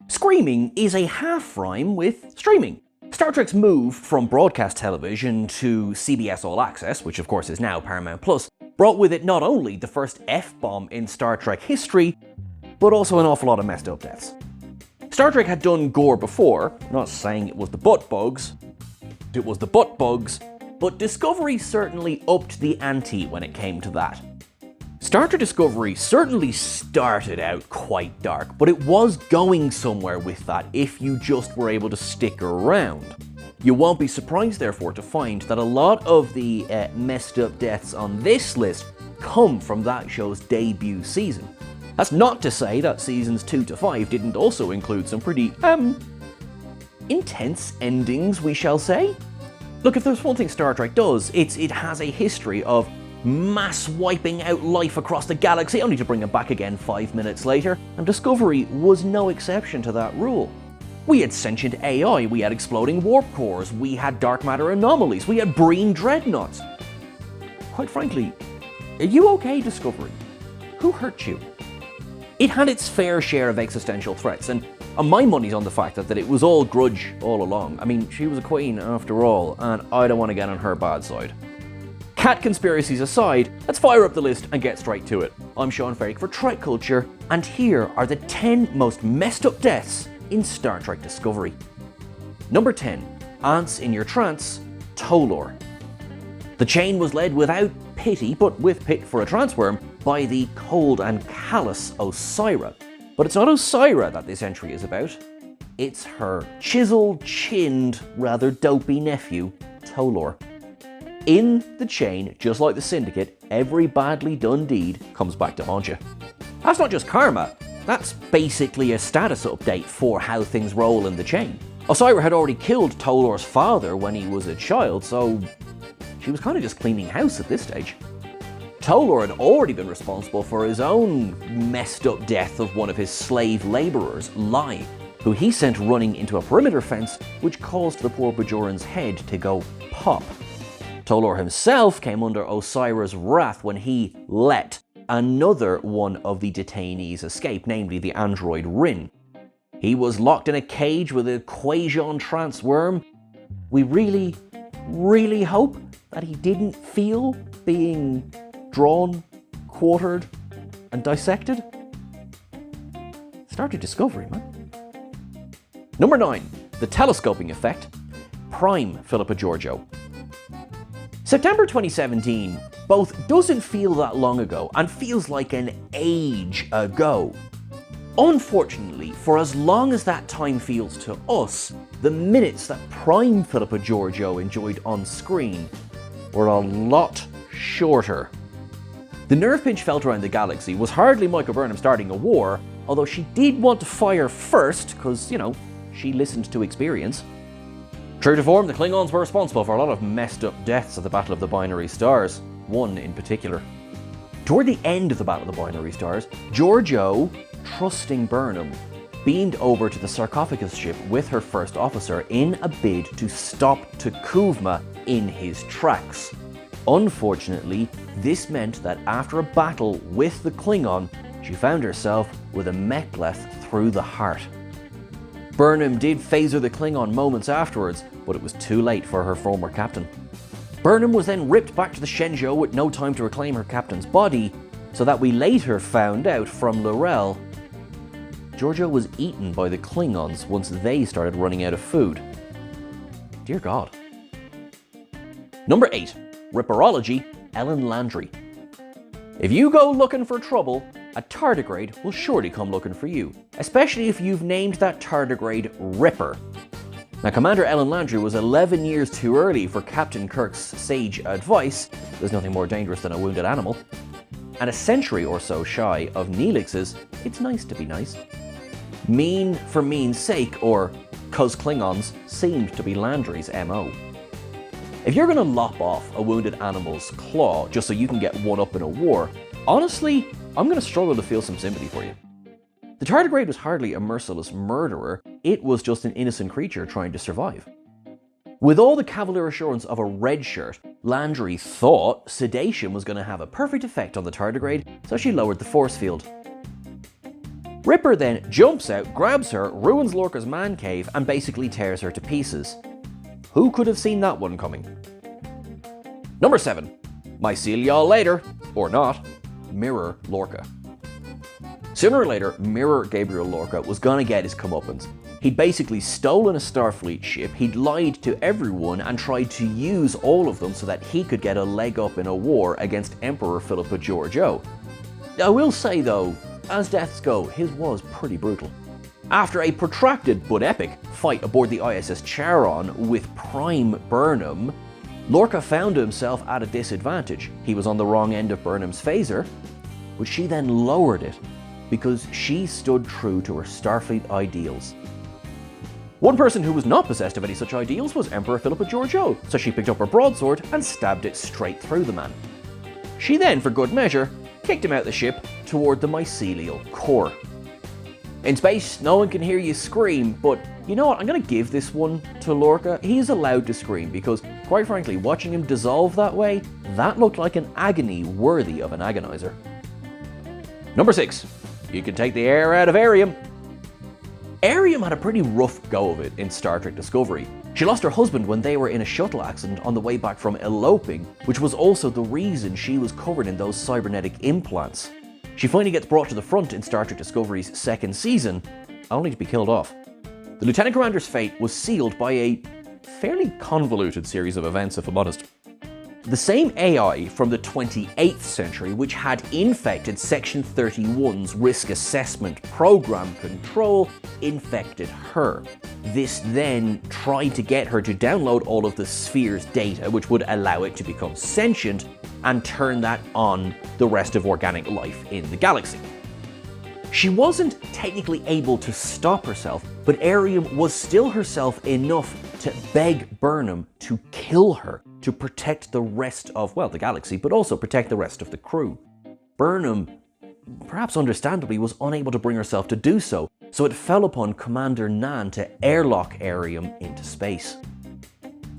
Screaming is a half-rhyme with streaming. Star Trek's move from broadcast television to CBS All Access, which of course is now Paramount Plus, brought with it not only the first F-bomb in Star Trek history, but also an awful lot of messed up deaths. Star Trek had done gore before, not saying it was the butt bugs, but Discovery certainly upped the ante when it came to that. Star Trek Discovery certainly started out quite dark, but it was going somewhere with that if you just were able to stick around. You won't be surprised, therefore, to find that a lot of the messed up deaths on this list come from that show's debut season. That's not to say that seasons 2 to 5 didn't also include some pretty, intense endings, we shall say. Look, if there's one thing Star Trek does, it has a history of mass wiping out life across the galaxy, only to bring it back again 5 minutes later, and Discovery was no exception to that rule. We had sentient AI, we had exploding warp cores, we had dark matter anomalies, we had Breen dreadnoughts. Quite frankly, are you okay, Discovery? Who hurt you? It had its fair share of existential threats, and my money's on the fact that it was all grudge all along. I mean, she was a queen after all, and I don't want to get on her bad side. Cat conspiracies aside, let's fire up the list and get straight to it. I'm Sean Ferrick for TrekCulture, and here are the 10 most messed up deaths in Star Trek Discovery. Number 10. Ants in your trance, Tolor. The chain was led without pity, but with pit for a trance worm, by the cold and callous Osira. But it's not Osira that this entry is about. It's her chiseled-chinned, rather dopey nephew, Tolor. In the chain, just like the Syndicate, every badly done deed comes back to haunt you. That's not just karma, that's basically a status update for how things roll in the chain. Osira had already killed Tolor's father when he was a child, so she was kind of just cleaning house at this stage. Tolor had already been responsible for his own messed up death of one of his slave labourers, Lai, who he sent running into a perimeter fence, which caused the poor Bajoran's head to go pop. Tolor himself came under Osira's wrath when he let another one of the detainees escape, namely the android Rin. He was locked in a cage with a Quasion trance worm. We really, really hope that he didn't feel being drawn, quartered, and dissected. Star Trek Discovery, man. Number 9. The telescoping effect. Prime Philippa Georgiou. September 2017 both doesn't feel that long ago and feels like an age ago. Unfortunately, for as long as that time feels to us, the minutes that Prime Philippa Georgiou enjoyed on screen were a lot shorter. The nerve pinch felt around the galaxy was hardly Michael Burnham starting a war, although she did want to fire first because, she listened to experience. True to form, the Klingons were responsible for a lot of messed up deaths at the Battle of the Binary Stars, one in particular. Toward the end of the Battle of the Binary Stars, Georgiou, trusting Burnham, beamed over to the sarcophagus ship with her first officer in a bid to stop T'Kuvma in his tracks. Unfortunately, this meant that after a battle with the Klingon, she found herself with a mek'leth through the heart. Burnham did phaser the Klingon moments afterwards, but it was too late for her former captain. Burnham was then ripped back to the Shenzhou with no time to reclaim her captain's body, so that we later found out from L'Rell, Georgiou was eaten by the Klingons once they started running out of food. Dear God. Number 8. Ripperology, Ellen Landry. If you go looking for trouble, a tardigrade will surely come looking for you, especially if you've named that tardigrade Ripper. Now, Commander Ellen Landry was 11 years too early for Captain Kirk's sage advice, there's nothing more dangerous than a wounded animal, and a century or so shy of Neelix's It's Nice to Be Nice. Mean for mean's sake, or 'cause Klingons, seemed to be Landry's MO. If you're going to lop off a wounded animal's claw just so you can get one up in a war, honestly, I'm going to struggle to feel some sympathy for you. The tardigrade was hardly a merciless murderer, it was just an innocent creature trying to survive. With all the cavalier assurance of a red shirt, Landry thought sedation was going to have a perfect effect on the tardigrade, so she lowered the force field. Ripper then jumps out, grabs her, ruins Lorca's man cave, and basically tears her to pieces. Who could have seen that one coming? Number 7. Might see y'all later, or not, Mirror Lorca. Sooner or later, Mirror Gabriel Lorca was gonna get his comeuppance. He'd basically stolen a Starfleet ship, he'd lied to everyone and tried to use all of them so that he could get a leg up in a war against Emperor Philippa Georgiou. I will say though, as deaths go, his was pretty brutal. After a protracted but epic fight aboard the ISS Charon with Prime Burnham, Lorca found himself at a disadvantage. He was on the wrong end of Burnham's phaser, but she then lowered it because she stood true to her Starfleet ideals. One person who was not possessed of any such ideals was Emperor Philippa Georgiou, so she picked up her broadsword and stabbed it straight through the man. She then, for good measure, kicked him out the ship toward the mycelial core. In space, no one can hear you scream, but you know what, I'm going to give this one to Lorca. He's allowed to scream because, quite frankly, watching him dissolve that way, that looked like an agony worthy of an agonizer. Number 6. You can take the air out of Airiam. Airiam had a pretty rough go of it in Star Trek Discovery. She lost her husband when they were in a shuttle accident on the way back from eloping, which was also the reason she was covered in those cybernetic implants. She finally gets brought to the front in Star Trek Discovery's second season, only to be killed off. The Lieutenant Commander's fate was sealed by a fairly convoluted series of events, if I'm honest. The same AI from the 28th century, which had infected Section 31's risk assessment program control, infected her. This then tried to get her to download all of the sphere's data, which would allow it to become sentient and turn that on the rest of organic life in the galaxy. She wasn't technically able to stop herself, but Airiam was still herself enough to beg Burnham to kill her to protect the rest of, well, the galaxy, but also protect the rest of the crew. Burnham, perhaps understandably, was unable to bring herself to do so, so it fell upon Commander Nan to airlock Airiam into space.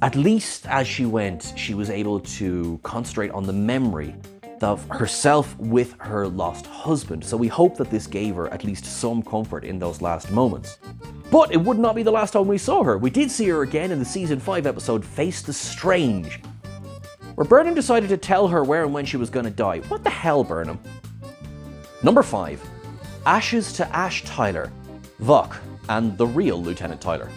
At least as she went, she was able to concentrate on the memory of herself with her lost husband, so we hope that this gave her at least some comfort in those last moments. But it would not be the last time we saw her. We did see her again in the Season 5 episode Face the Strange, where Burnham decided to tell her where and when she was going to die. What the hell, Burnham? Number 5. Ashes to Ash Tyler, Vok, and the real Lieutenant Tyler.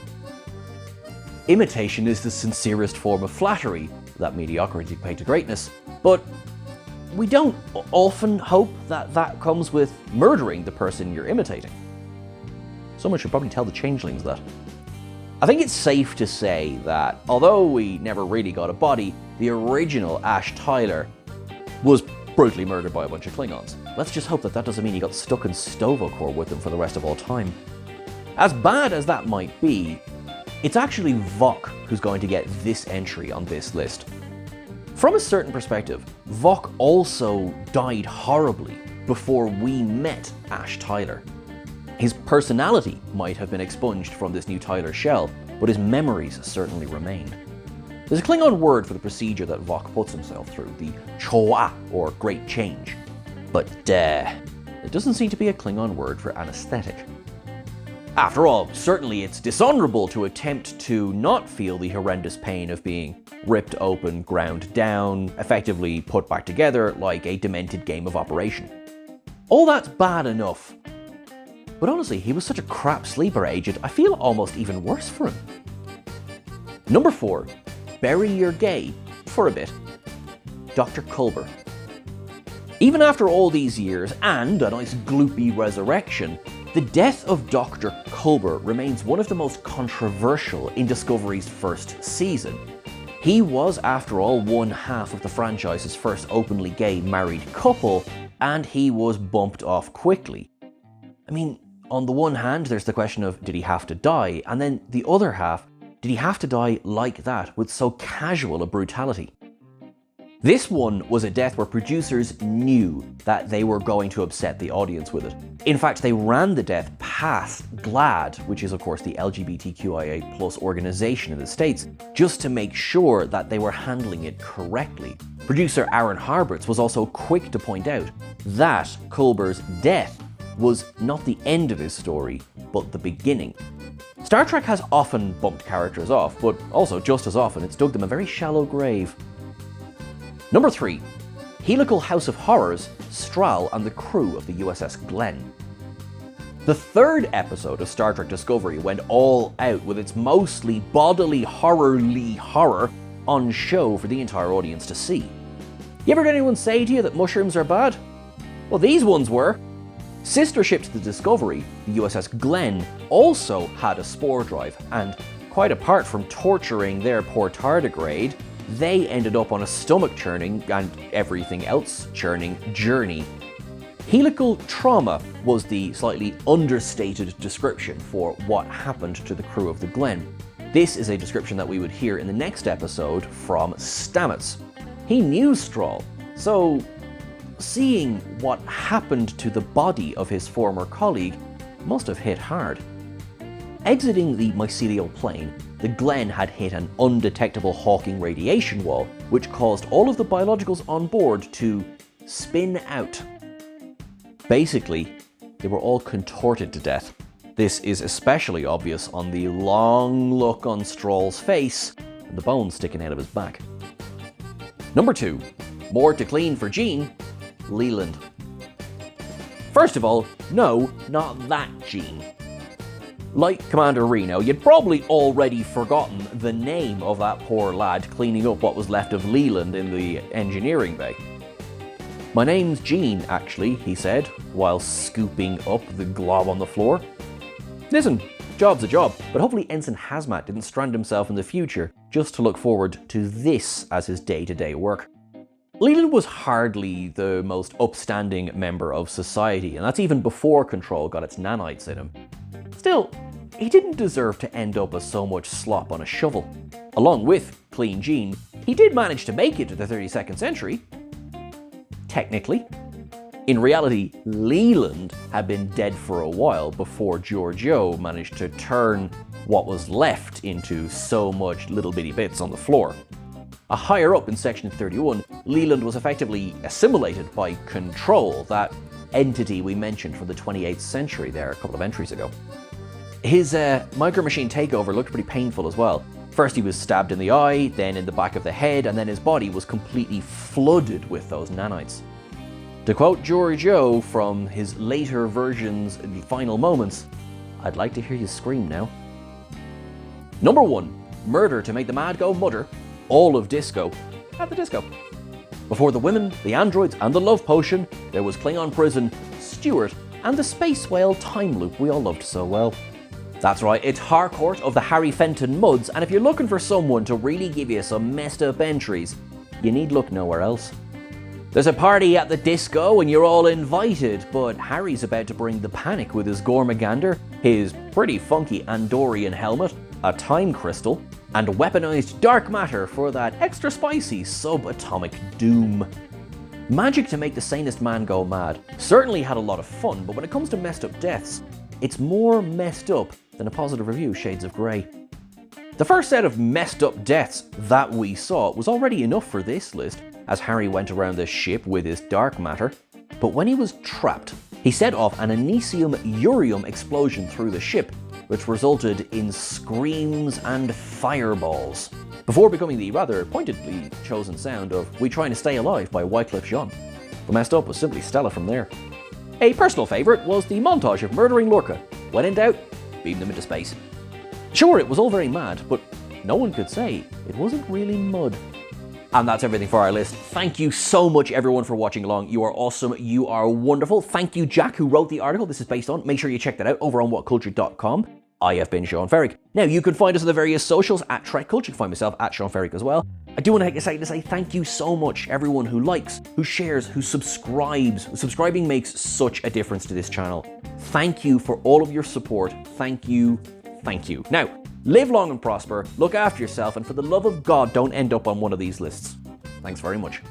Imitation is the sincerest form of flattery, that mediocrity paid to greatness, but we don't often hope that that comes with murdering the person you're imitating. Someone should probably tell the changelings that. I think it's safe to say that, although we never really got a body, the original Ash Tyler was brutally murdered by a bunch of Klingons. Let's just hope that that doesn't mean he got stuck in Sto-vo-kor with them for the rest of all time. As bad as that might be, it's actually Vok who's going to get this entry on this list. From a certain perspective, Vok also died horribly before we met Ash Tyler. His personality might have been expunged from this new Tyler shell, but his memories certainly remained. There's a Klingon word for the procedure that Vok puts himself through, the Choa, or Great Change. But there doesn't seem to be a Klingon word for anesthetic. After all, certainly it's dishonorable to attempt to not feel the horrendous pain of being ripped open, ground down, effectively put back together like a demented game of Operation. All that's bad enough. But honestly, he was such a crap sleeper agent, I feel almost even worse for him. Number 4. Bury your gay for a bit. Dr. Culber. Even after all these years, and a nice gloopy resurrection, the death of Dr. Culber remains one of the most controversial in Discovery's first season. He was, after all, one half of the franchise's first openly gay married couple, and he was bumped off quickly. I mean, on the one hand, there's the question of, did he have to die? And then the other half, did he have to die like that, with so casual a brutality? This one was a death where producers knew that they were going to upset the audience with it. In fact, they ran the death past GLAAD, which is of course the LGBTQIA+ organization in the States, just to make sure that they were handling it correctly. Producer Aaron Harberts was also quick to point out that Culber's death was not the end of his story, but the beginning. Star Trek has often bumped characters off, but also just as often it's dug them a very shallow grave. Number 3. Helical House of Horrors, Strahl and the crew of the USS Glenn. The third episode of Star Trek Discovery went all out with its mostly bodily horror on show for the entire audience to see. You ever heard anyone say to you that mushrooms are bad? Well, these ones were. Sister ship to the Discovery, the USS Glenn, also had a spore drive, and quite apart from torturing their poor tardigrade, they ended up on a stomach churning and everything else churning journey. Helical trauma was the slightly understated description for what happened to the crew of the Glenn. This is a description that we would hear in the next episode from Stamets. He knew Strahl, so seeing what happened to the body of his former colleague must have hit hard. Exiting the mycelial plane, the Glenn had hit an undetectable Hawking radiation wall, which caused all of the biologicals on board to spin out. Basically, they were all contorted to death. This is especially obvious on the long look on Strahl's face and the bones sticking out of his back. Number 2. More to clean for Gene, Leland. First of all, no, not that Gene. Like Commander Reno, you'd probably already forgotten the name of that poor lad cleaning up what was left of Leland in the engineering bay. "My name's Gene, actually," he said, while scooping up the glob on the floor. Listen, job's a job, but hopefully Ensign Hazmat didn't strand himself in the future just to look forward to this as his day-to-day work. Leland was hardly the most upstanding member of society, and that's even before Control got its nanites in him. Still, he didn't deserve to end up as so much slop on a shovel. Along with Clean Gene, he did manage to make it to the 32nd century. Technically. In reality, Leland had been dead for a while before Georgiou managed to turn what was left into so much little bitty bits on the floor. A higher up in Section 31, Leland was effectively assimilated by Control, that entity we mentioned from the 28th century there a couple of entries ago. His micro-machine takeover looked pretty painful as well. First he was stabbed in the eye, then in the back of the head, and then his body was completely flooded with those nanites. To quote Georgiou from his later version's final moments, "I'd like to hear you scream now." Number 1. Murder to make the mad go mudder. All of disco at the disco. Before the women, the androids, and the love potion, there was Klingon prison, Stewart, and the space whale time loop we all loved so well. That's right, it's Harcourt of the Harry Fenton Muds, and if you're looking for someone to really give you some messed up entries, you need look nowhere else. There's a party at the disco and you're all invited, but Harry's about to bring the panic with his Gormagander, his pretty funky Andorian helmet, a time crystal, and weaponized dark matter for that extra spicy subatomic doom. Magic to make the sanest man go mad certainly had a lot of fun, but when it comes to messed up deaths, it's more messed up than a positive review shades of grey. The first set of messed up deaths that we saw was already enough for this list, as Harry went around the ship with his dark matter, but when he was trapped, he set off an anesium-urium explosion through the ship, which resulted in screams and fireballs, before becoming the rather pointedly chosen sound of "We Trying to Stay Alive" by Wyclef Jean. The messed up was simply stellar from there. A personal favourite was the montage of murdering Lorca. When in doubt, beam them into space. Sure, it was all very mad, but no one could say it wasn't really mud. And that's everything for our list. Thank you so much, everyone, for watching along. You are awesome. You are wonderful. Thank you, Jack, who wrote the article this is based on. Make sure you check that out over on whatculture.com. I have been Sean Ferrick. Now, you can find us on the various socials at TrekCulture. You can find myself at Sean Ferrick as well. I do want to take a second to say thank you so much, everyone who likes, who shares, who subscribes. Subscribing makes such a difference to this channel. Thank you for all of your support. Thank you. Thank you. Now, live long and prosper, look after yourself, and for the love of God, don't end up on one of these lists. Thanks very much.